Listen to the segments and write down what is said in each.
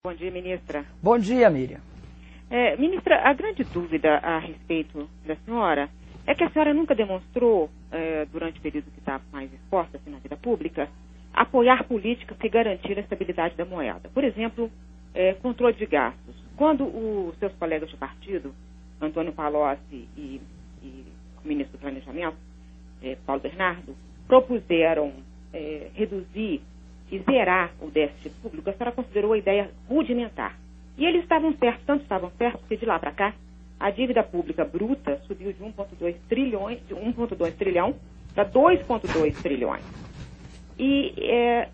Bom dia, ministra. Bom dia, Miriam. Ministra, a grande dúvida a respeito da senhora é que a senhora nunca demonstrou, durante o período que está mais exposta assim, na vida pública, apoiar políticas que garantiram a estabilidade da moeda. Por exemplo, controle de gastos. Quando os seus colegas de partido, Antônio Palocci e o ministro do Planejamento, Paulo Bernardo, propuseram reduzir e zerar o déficit público, a senhora considerou a ideia rudimentar. E eles estavam certos, tanto estavam certos, que de lá para cá, a dívida pública bruta subiu de 1,2 trilhão para 2,2 trilhões. E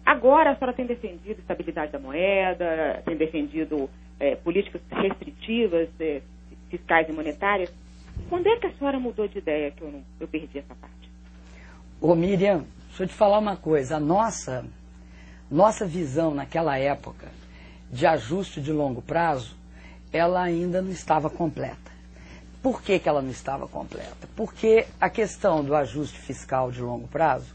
agora a senhora tem defendido estabilidade da moeda, tem defendido políticas restritivas, fiscais e monetárias. Quando é que a senhora mudou de ideia que eu perdi essa parte? Ô Miriam, deixa eu te falar uma coisa. A nossa visão naquela época de ajuste de longo prazo, ela ainda não estava completa. Por que ela não estava completa? Porque a questão do ajuste fiscal de longo prazo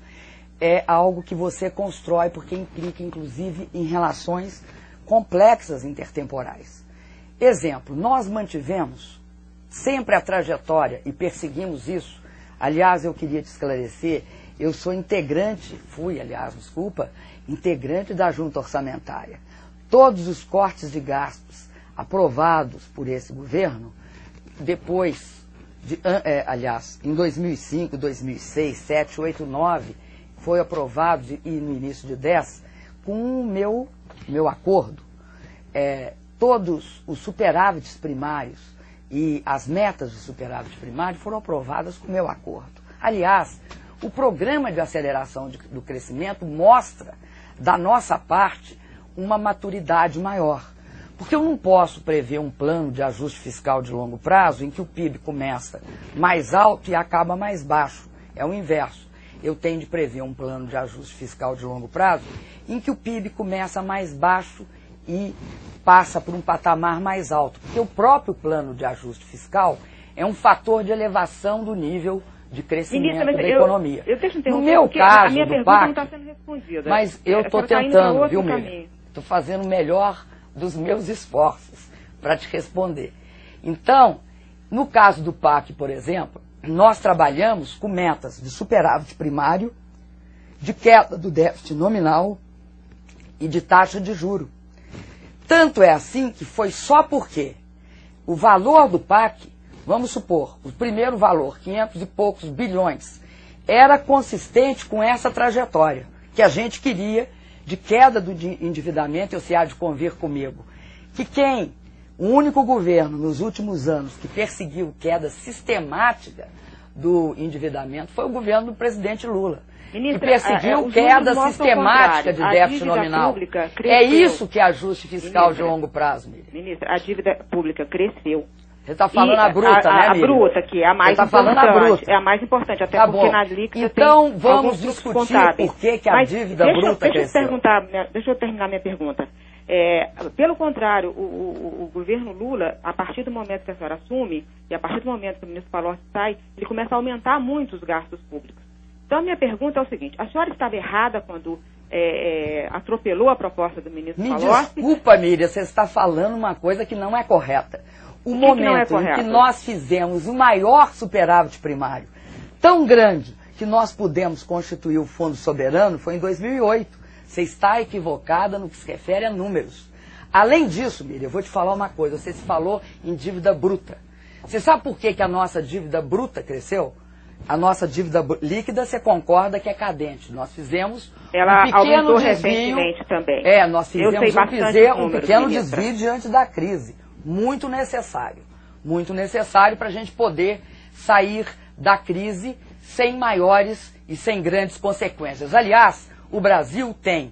é algo que você constrói, porque implica, inclusive, em relações complexas intertemporais. Exemplo, nós mantivemos sempre a trajetória e perseguimos isso. Aliás, eu queria te esclarecer, eu sou integrante da Junta Orçamentária. Todos os cortes de gastos aprovados por esse governo, em 2005, 2006, 7, 8, 9, foi aprovado, e no início de 10, com o meu acordo. Todos os superávites primários e as metas do superávit primário foram aprovadas com o meu acordo. Aliás, o programa de aceleração do crescimento mostra, da nossa parte, uma maturidade maior. Porque eu não posso prever um plano de ajuste fiscal de longo prazo em que o PIB começa mais alto e acaba mais baixo. É o inverso. Eu tenho de prever um plano de ajuste fiscal de longo prazo em que o PIB começa mais baixo e passa por um patamar mais alto. Porque o próprio plano de ajuste fiscal é um fator de elevação do nível de crescimento da economia. No meu caso, do PAC, não está sendo respondida. Mas eu estou tentando, viu, Miriam? Estou fazendo o melhor dos meus esforços para te responder. Então, no caso do PAC, por exemplo, nós trabalhamos com metas de superávit primário, de queda do déficit nominal e de taxa de juro. Tanto é assim que foi só porque o valor do PAC, vamos supor, o primeiro valor, 500 e poucos bilhões, era consistente com essa trajetória que a gente queria de queda do endividamento, e você há de convir comigo, que o único governo nos últimos anos que perseguiu queda sistemática do endividamento foi o governo do presidente Lula. Ministra, que perseguiu queda sistemática de déficit nominal. É isso que é ajuste fiscal de longo prazo, Miriam. Ministra, a dívida pública cresceu. Você está falando a bruta, né, Miriam? A bruta, que é a mais importante. É a mais importante, até porque na líquida então, vamos discutir por que a dívida bruta cresceu. Deixa eu terminar minha pergunta. Pelo contrário, o governo Lula, a partir do momento que a senhora assume, e a partir do momento que o ministro Palocci sai, ele começa a aumentar muito os gastos públicos. Então, a minha pergunta é o seguinte, a senhora estava errada quando atropelou a proposta do ministro Palocci? Desculpa, Miriam, você está falando uma coisa que não é correta. O momento em que nós fizemos o maior superávit primário, tão grande que nós pudemos constituir o Fundo Soberano, foi em 2008. Você está equivocada no que se refere a números. Além disso, Miriam, eu vou te falar uma coisa. Você se falou em dívida bruta. Você sabe por que a nossa dívida bruta cresceu? A nossa dívida líquida, você concorda que é cadente. Nós fizemos um pequeno desvio. Também. Nós fizemos um pequeno desvio diante da crise. Muito necessário para a gente poder sair da crise sem maiores e sem grandes consequências. Aliás, o Brasil tem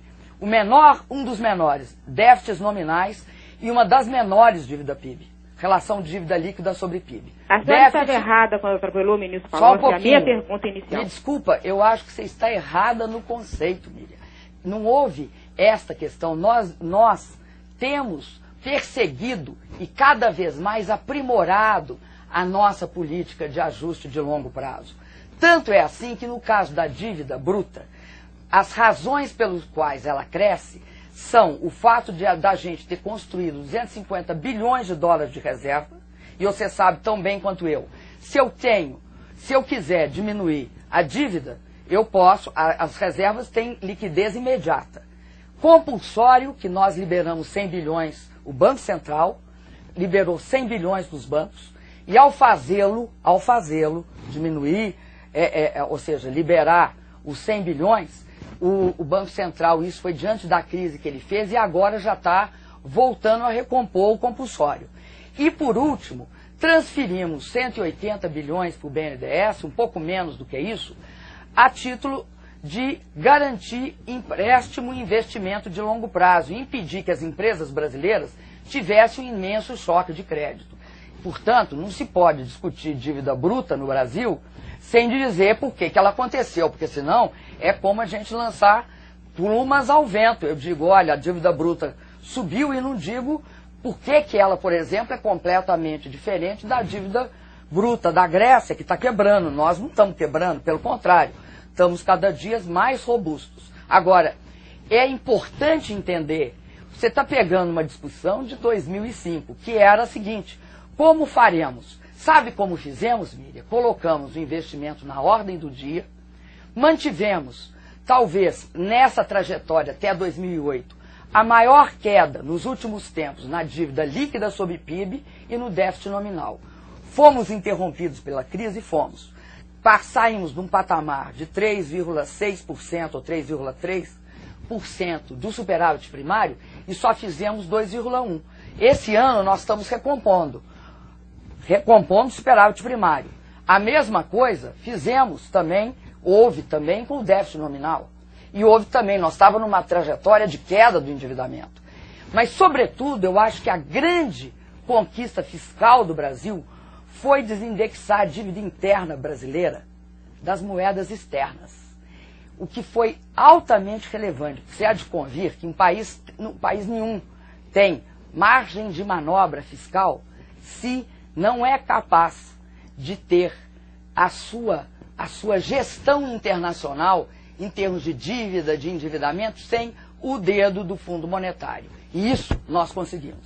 um dos menores déficits nominais e uma das menores dívida PIB, relação de dívida líquida sobre PIB. A senhora estava errada quando atropelou o ministro Palocci. Só um pouquinho. A minha pergunta inicial. Me desculpa, eu acho que você está errada no conceito, Miriam. Não houve esta questão. Nós temos perseguido e cada vez mais aprimorado a nossa política de ajuste de longo prazo. Tanto é assim que no caso da dívida bruta, as razões pelas quais ela cresce são o fato da gente ter construído 250 bilhões de dólares de reserva, e você sabe tão bem quanto eu, se eu quiser diminuir a dívida, eu posso, as reservas têm liquidez imediata. Compulsório, que nós liberamos 100 bilhões, o Banco Central liberou 100 bilhões dos bancos, e ao fazê-lo, diminuir, ou seja, liberar os 100 bilhões, o Banco Central, isso foi diante da crise que ele fez, e agora já está voltando a recompor o compulsório. E por último, transferimos 180 bilhões para o BNDES, um pouco menos do que isso, a título de garantir empréstimo e investimento de longo prazo e impedir que as empresas brasileiras tivessem um imenso choque de crédito. Portanto, não se pode discutir dívida bruta no Brasil sem dizer por que ela aconteceu, porque senão é como a gente lançar plumas ao vento. Eu digo, olha, a dívida bruta subiu e não digo por que ela, por exemplo, é completamente diferente da dívida bruta da Grécia, que está quebrando. Nós não estamos quebrando, pelo contrário, estamos cada dia mais robustos. Agora, é importante entender, você está pegando uma discussão de 2005, que era a seguinte: como faremos? Sabe como fizemos, Miriam? Colocamos o investimento na ordem do dia, mantivemos, talvez nessa trajetória até 2008, a maior queda nos últimos tempos na dívida líquida sobre PIB e no déficit nominal. Fomos interrompidos pela crise? Fomos. Saímos de um patamar de 3,6% ou 3,3% do superávit primário e só fizemos 2,1%. Esse ano nós estamos recompondo o superávit primário. A mesma coisa fizemos também, houve também com o déficit nominal. E houve também, nós estávamos numa trajetória de queda do endividamento. Mas, sobretudo, eu acho que a grande conquista fiscal do Brasil foi desindexar a dívida interna brasileira das moedas externas. O que foi altamente relevante. Você há de convir que país nenhum tem margem de manobra fiscal se não é capaz de ter a sua gestão internacional em termos de dívida, de endividamento, sem o dedo do Fundo Monetário. E isso nós conseguimos.